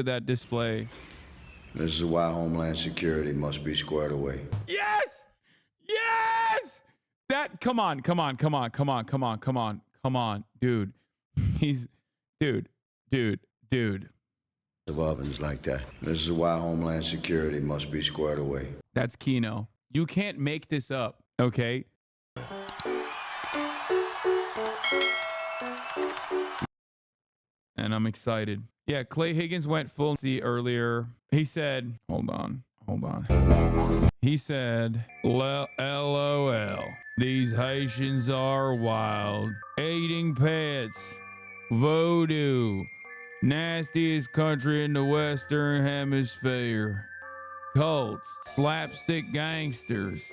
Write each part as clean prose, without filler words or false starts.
that display. This is why Homeland Security must be squared away. Yes! Yes! That, come on. Dude. Dude. Of ovens like that. This is why Homeland Security must be squared away. That's Kino. You can't make this up, okay? And I'm excited. Yeah, Clay Higgins went full C earlier. He said, hold on. He said, LOL. These Haitians are wild. Eating pets. Voodoo. Nastiest country in the Western Hemisphere. Cults. Slapstick gangsters.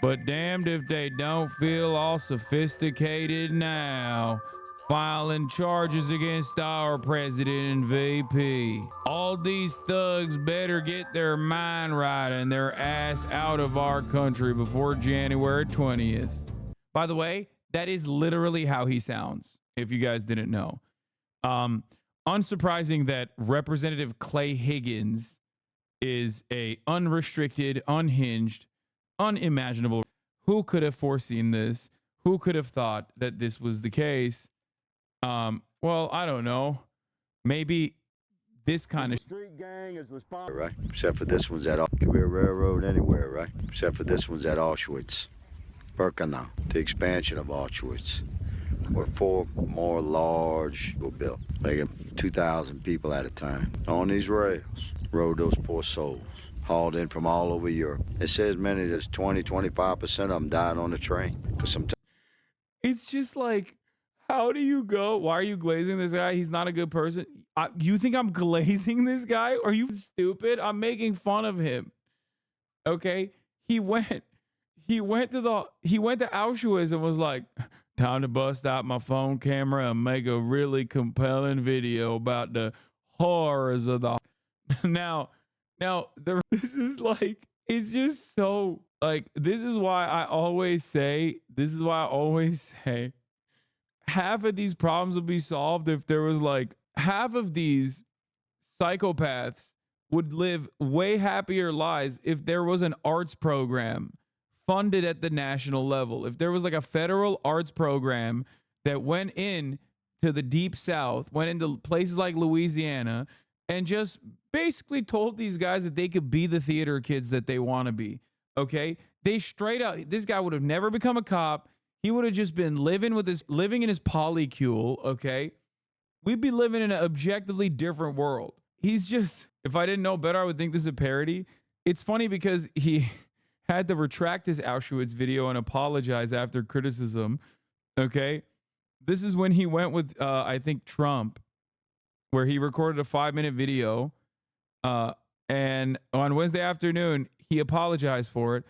But damned if they don't feel all sophisticated now. Filing charges against our president and VP. All these thugs better get their mind right and their ass out of our country before January 20th. By the way, that is literally how he sounds, if you guys didn't know. Unsurprising that Representative Clay Higgins is a unrestricted, unhinged, unimaginable. Who could have foreseen this? Who could have thought that this was the case? Well, I don't know. Maybe this kind of street gang is responsible, right? Except for this one's at could be a railroad anywhere, right? Except for this one's at Auschwitz, Birkenau, the expansion of Auschwitz, where 4 more large were built, making 2,000 people at a time. On these rails rode those poor souls, hauled in from all over Europe. They say as many as 20-25% of them died on the train. Because sometimes it's just like, how do you go? Why are you glazing this guy? He's not a good person. You think I'm glazing this guy? Are you stupid? I'm making fun of him. Okay? He went to Auschwitz and was like, time to bust out my phone camera and make a really compelling video about the horrors of the now this is like, it's just so like, this is why I always say half of these problems would be solved if there was like half of these psychopaths would live way happier lives if there was an arts program funded at the national level. If there was like a federal arts program that went in to the deep south, went into places like Louisiana and just basically told these guys that they could be the theater kids that they want to be. Okay? They straight up, this guy would have never become a cop. He would have just been living in his polycule, okay? We'd be living in an objectively different world. He's just, if I didn't know better, I would think this is a parody. It's funny because he had to retract his Auschwitz video and apologize after criticism, okay? This is when he went with, I think, Trump, where he recorded a 5-minute video, and on Wednesday afternoon, he apologized for it,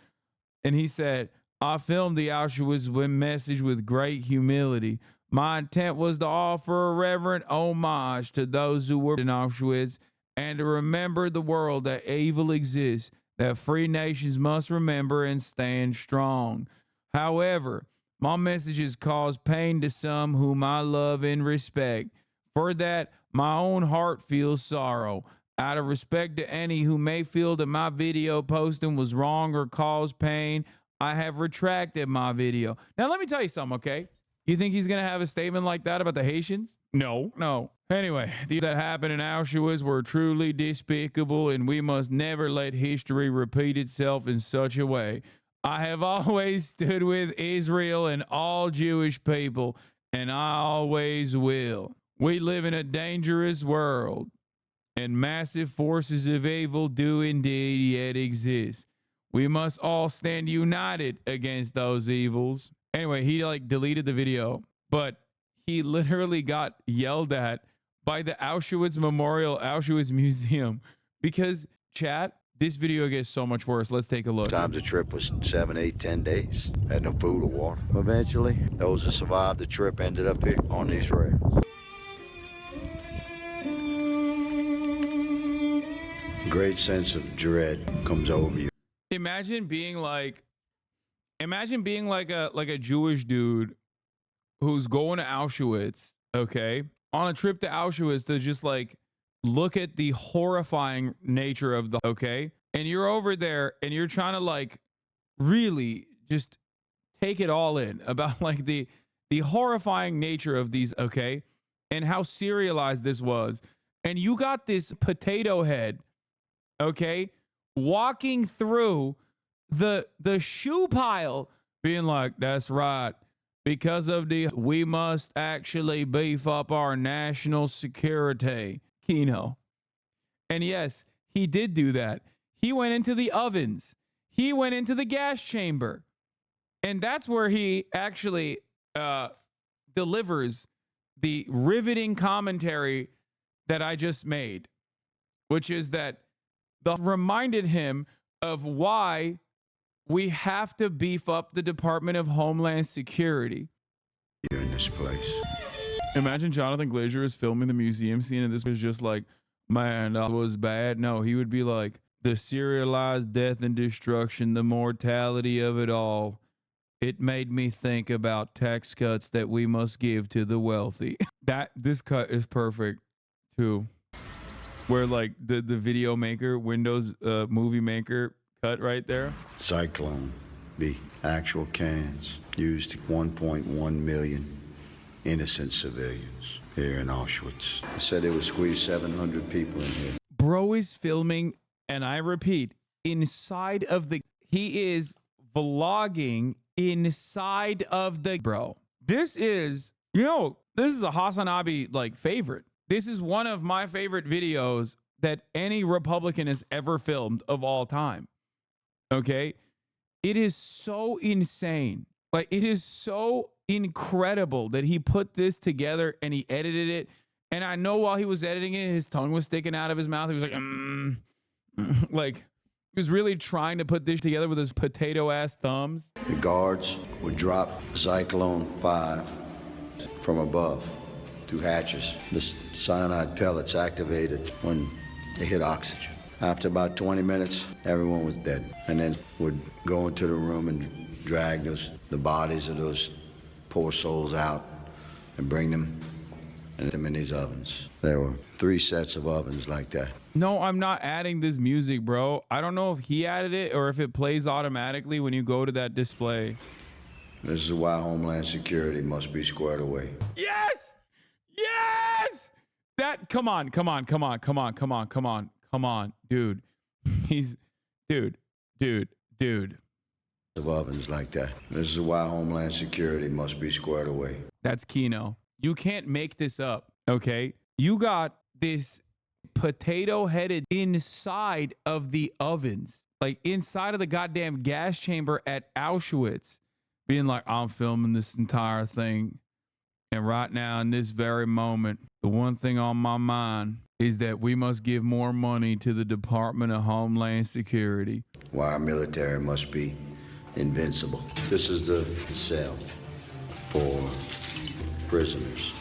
and he said, I filmed the Auschwitz message with great humility. My intent was to offer a reverent homage to those who were in Auschwitz and to remember the world that evil exists, that free nations must remember and stand strong. However, my messages cause pain to some whom I love and respect. For that, my own heart feels sorrow. Out of respect to any who may feel that my video posting was wrong or caused pain, I have retracted my video. Now, let me tell you something, okay? You think he's going to have a statement like that about the Haitians? No. Anyway, that happened in Auschwitz were truly despicable, and we must never let history repeat itself in such a way. I have always stood with Israel and all Jewish people, and I always will. We live in a dangerous world, and massive forces of evil do indeed yet exist. We must all stand united against those evils. Anyway, he like deleted the video, but he literally got yelled at by the Auschwitz Memorial, Auschwitz Museum, because chat, this video gets so much worse. Let's take a look. Sometimes the trip was 7, 8, 10 days. Had no food or water. Eventually, those that survived the trip ended up here on these rails. Great sense of dread comes over you. Imagine being like a Jewish dude who's going to Auschwitz, okay, on a trip to Auschwitz to just like look at the horrifying nature of the, okay? And you're over there and you're trying to like really just take it all in about like the horrifying nature of these, okay? And how serialized this was. And you got this potato head, okay, walking through the shoe pile being like, that's right. Because of we must actually beef up our national security, Kino. And yes, he did do that. He went into the ovens. He went into the gas chamber. And that's where he actually delivers the riveting commentary that I just made, which is that reminded him of why we have to beef up the Department of Homeland Security. Here in this place. Imagine Jonathan Glazer is filming the museum scene and this was just like, man, that was bad. No, he would be like, the serialized death and destruction, the mortality of it all. It made me think about tax cuts that we must give to the wealthy. This cut is perfect too. Where like the video maker, Windows movie maker cut right there. Cyclone, the actual cans used 1.1 million innocent civilians here in Auschwitz. They said they would squeeze 700 people in here. Bro is filming, and I repeat, inside of he is vlogging inside of the, bro. This is, this is a HasanAbi like favorite. This is one of my favorite videos that any Republican has ever filmed of all time. Okay? It is so insane. Like, it is so incredible that he put this together and he edited it. And I know while he was editing it, his tongue was sticking out of his mouth. He was like, like, he was really trying to put this together with his potato-ass thumbs. The guards would drop Zyklon 5 from above through hatches. The cyanide pellets activated when they hit oxygen. After about 20 minutes, everyone was dead. And then would go into the room and drag the bodies of those poor souls out and bring them and them in these ovens. There were 3 sets of ovens like that. No, I'm not adding this music, bro. I don't know if he added it or if it plays automatically when you go to that display. This is why Homeland Security must be squared away. Yes! Yes! Come on, dude. Dude. Of ovens like that. This is why Homeland Security must be squared away. That's Kino. You can't make this up, okay? You got this potato-headed inside of the ovens, like inside of the goddamn gas chamber at Auschwitz, being like, I'm filming this entire thing. And right now, in this very moment, the one thing on my mind is that we must give more money to the Department of Homeland Security. Why our military must be invincible. This is the cell for prisoners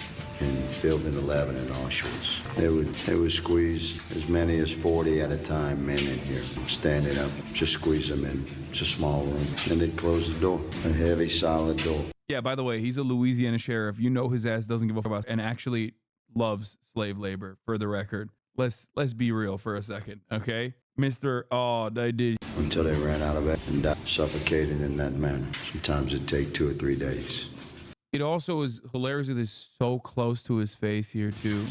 in Building 11 in Auschwitz. They would squeeze as many as 40 at a time, men in here, standing up, just squeeze them in. It's a small room. And they'd close the door, a heavy, solid door. Yeah, by the way, he's a Louisiana sheriff. You know his ass doesn't give a fuck about and actually loves slave labor, for the record. Let's be real for a second, okay? Mr. Oh, they did. Until they ran out of it and died suffocated in that manner. Sometimes it'd take 2 or 3 days. It also is hilarious that it's so close to his face here, too.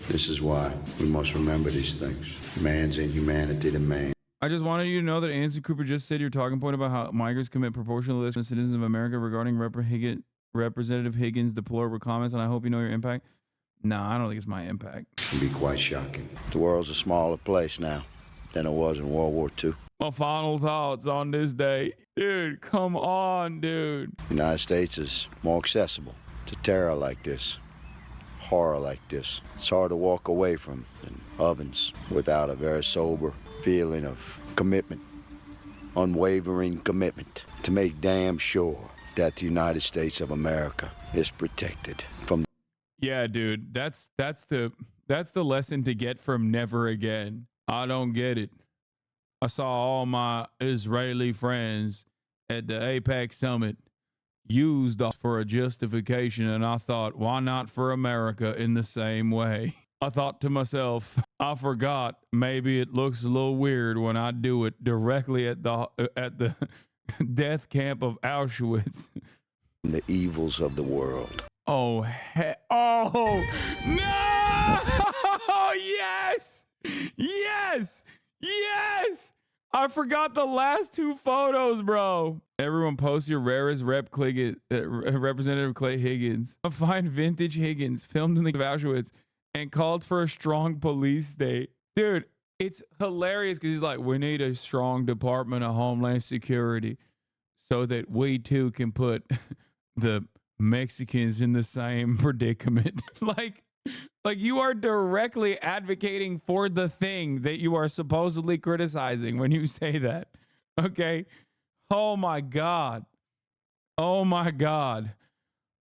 This is why we must remember these things. Man's inhumanity to man. I just wanted you to know that Anderson Cooper just said your talking point about how migrants commit proportional to citizens of America regarding Representative Higgins' deplorable comments, and I hope you know your impact. No, I don't think it's my impact. It can be quite shocking. The world's a smaller place now than it was in World War II. My final thoughts on this day. Dude, come on, dude. The United States is more accessible to terror like this, horror like this. It's hard to walk away from than ovens without a very sober feeling of commitment, unwavering commitment to make damn sure that the United States of America is protected from. Yeah, dude, that's the lesson to get from Never Again. I don't get it. I saw all my Israeli friends at the AIPAC summit used for a justification, and I thought, why not for America in the same way? I thought to myself, I forgot maybe it looks a little weird when I do it directly at the death camp of Auschwitz. The evils of the world. Oh, oh, no! Yes! Yes! Yes! I forgot the last two photos, bro. Everyone post your rarest Representative Clay Higgins. A fine vintage Higgins filmed in the Auschwitz and called for a strong police state. Dude, it's hilarious because he's like, we need a strong Department of Homeland Security so that we too can put the Mexicans in the same predicament. like you are directly advocating for the thing that you are supposedly criticizing when you say that. Okay. Oh my God. Oh my God.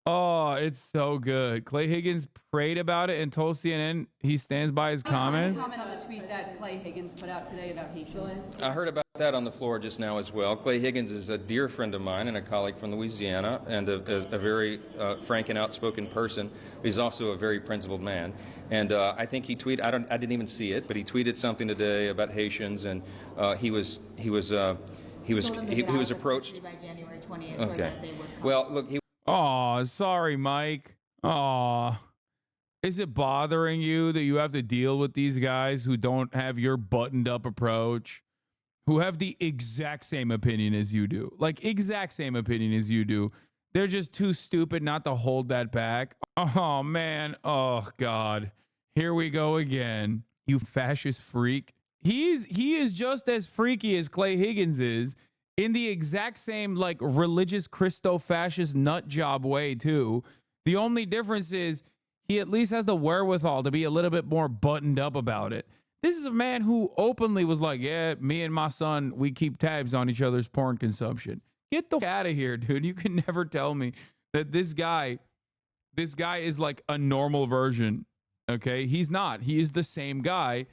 Oh, it's so good. Clay Higgins prayed about it and told CNN he stands by his comments. Comment on the tweet that Clay Higgins put out today about hate. I heard about that on the floor just now as well. Clay Higgins is a dear friend of mine and a colleague from Louisiana and a very frank and outspoken person. He's also a very principled man. And I think he tweeted, I didn't even see it, but he tweeted something today about Haitians, and he was approached by January 20th. Okay. Well, look, Oh, sorry, Mike. Oh, is it bothering you that you have to deal with these guys who don't have your buttoned up approach, who have the exact same opinion as you do? Like, exact same opinion as you do. They're just too stupid not to hold that back. Oh, man. Oh, God. Here we go again. You fascist freak. He is just as freaky as Clay Higgins is, in the exact same, like, religious Christo-fascist nut job way, too. The only difference is he at least has the wherewithal to be a little bit more buttoned up about it. This is a man who openly was like, yeah, me and my son, we keep tabs on each other's porn consumption. Get the out of here, dude. You can never tell me that this guy is like a normal version, okay? He's not. He is the same guy.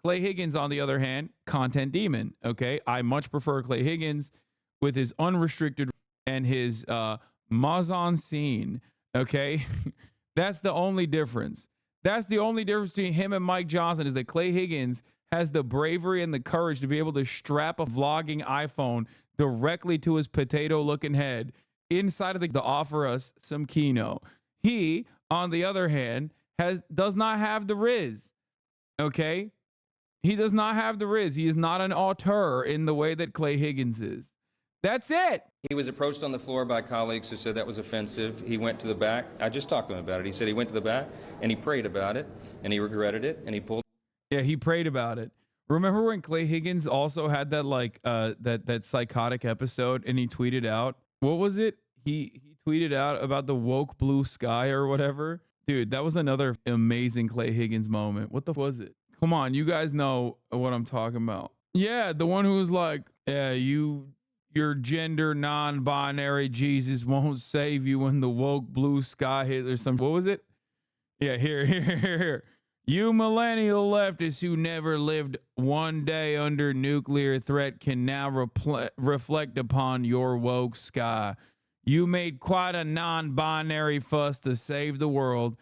Clay Higgins, on the other hand, content demon, okay? I much prefer Clay Higgins with his unrestricted and his mise scene, okay? That's the only difference. That's the only difference between him and Mike Johnson, is that Clay Higgins has the bravery and the courage to be able to strap a vlogging iPhone directly to his potato-looking head inside of to offer us some Kino. He, on the other hand, does not have the Riz, okay? He does not have the Riz. He is not an auteur in the way that Clay Higgins is. That's it. he was approached on the floor by colleagues who said that was offensive. He went to the back. I just talked to him about it. He said he went to the back and he prayed about it and he regretted it and he pulled. Yeah, he prayed about it. Remember when Clay Higgins also had that that psychotic episode and he tweeted out, what was it? He tweeted out about the woke blue sky or whatever. Dude, that was another amazing Clay Higgins moment. What the was it? Come on, you guys know what I'm talking about. Yeah, the one who was like, yeah, your gender non-binary Jesus won't save you when the woke blue sky hits or something. What was it? Yeah, here. You millennial leftists who never lived one day under nuclear threat can now reflect upon your woke sky. You made quite a non-binary fuss to save the world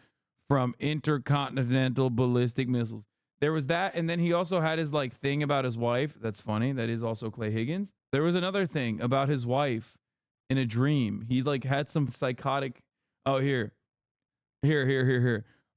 from intercontinental ballistic missiles. There was that, and then he also had his thing about his wife. That's funny. That is also Clay Higgins. There was another thing about his wife in a dream. He had some psychotic. Oh, here.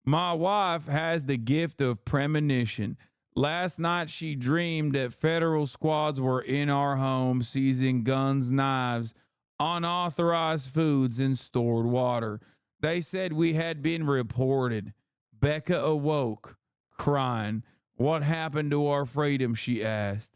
My wife has the gift of premonition. Last night she dreamed that federal squads were in our home seizing guns, knives, unauthorized foods, and stored water. They said we had been reported. Becca awoke, crying. What happened to our freedom, she asked.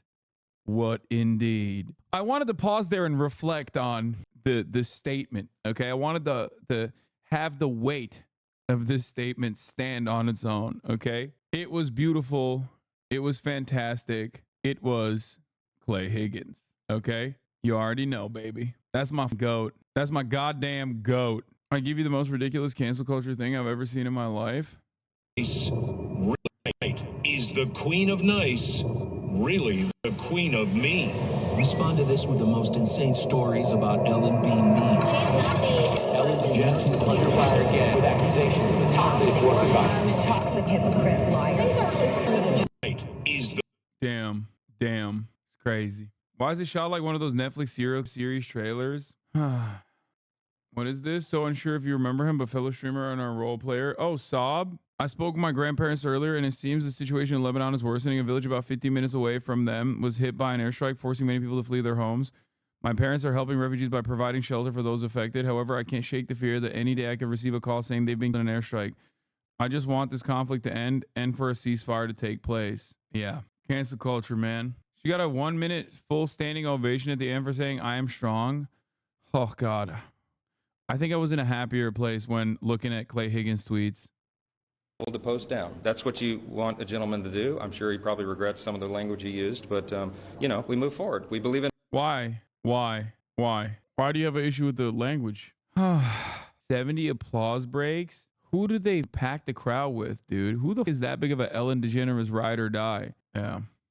What indeed? I wanted to pause there and reflect on the statement, okay? I wanted to have the weight of this statement stand on its own, okay? It was beautiful. It was fantastic. It was Clay Higgins, okay? You already know, baby. That's my goat. That's my goddamn goat. I give you the most ridiculous cancel culture thing I've ever seen in my life. Is the queen of nice really the queen of mean? Respond to this with the most insane stories about Ellen being mean. Ellen DeGeneres under fire again with accusations of Toxic hypocrite liar. Is the Damn. It's crazy. Why is it shot like one of those Netflix series trailers? What is this? So unsure if you remember him, but fellow streamer and our role player. Oh, Saab. I spoke with my grandparents earlier, and it seems the situation in Lebanon is worsening. A village about 15 minutes away from them was hit by an airstrike, forcing many people to flee their homes. My parents are helping refugees by providing shelter for those affected. However, I can't shake the fear that any day I could receive a call saying they've been in an airstrike. I just want this conflict to end and for a ceasefire to take place. Yeah. Cancel culture, man. She got a 1 minute full standing ovation at the end for saying, I am strong. Oh, God. I think I was in a happier place when looking at Clay Higgins' tweets. Hold the post down. That's what you want a gentleman to do. I'm sure he probably regrets some of the language he used, but, you know, we move forward. We believe in. Why? Why do you have an issue with the language? 70 applause breaks? Who did they pack the crowd with, dude? Who the f is that big of a Ellen DeGeneres ride or die? Yeah.